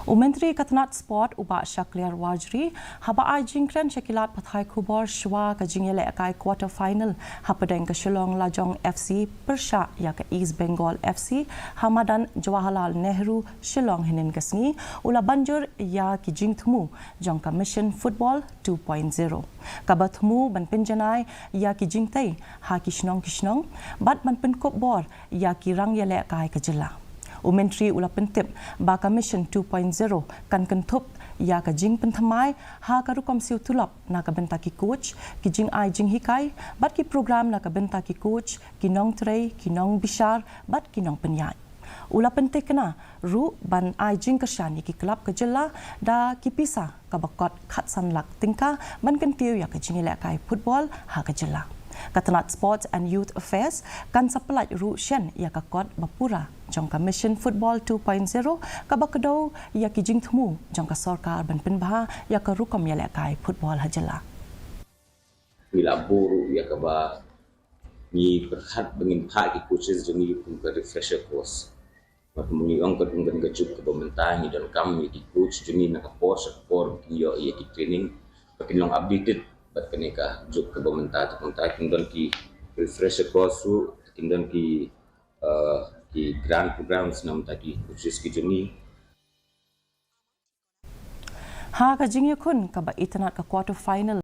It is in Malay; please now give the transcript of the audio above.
Menteri Tnat Sport ubah Shakliar Warjri haba ai jingkran Shakliar pathai kubor shwa ka jingle akai quarter final hapadeng ka Shillong Lajong FC persha ya ka East Bengal FC Hamadan Jawaharlal Nehru Shillong hinin kasngi ula banjur ya ki jingthmu jong ka Mission Football 2.0 kabathmu ban Pynbna ya ki jingtai ha kishnong bat ban penkop bor ya ki rang yale akai ka jela Menteri ula pentip baka Mission 2.0 kan kentup ya ka jing penthamai ha ka rukom siu tulap na ka benta ki coach ki jing ai jing hikai bat ki program na ka benta ki coach ki nong trei ki nong bishar bat ki nong penyai ula pentik na ru ban ai jing kershani ki kelab ke jela da ki pisa ka bakot khat san lak tingka ban kentiu ya ka jing le kai football ha ka jela Tnat Sports and Youth Affairs kan sapelaj ru shen ya ka kot bapura jong ka Mission Football 2.0 ka bakdo ya ki jingthmu jong ka sarkar ban Pynbna ya ka rukom ya le kai football hajala bila buru ya ka ba ni berhat bengin pha ki coaches jeni pun ka refresher course muni ong ka unggan ka juk ka pemerintah ni dan kami di coach jeni na ka pos por yo ya ki training pakin long updated bat kenika juk ke pemerintah tinggal ki refresher course su tinggal ki grand program senam tadi khusus ki jeni ha ka jing yakun ka ba Tnat ka quarter final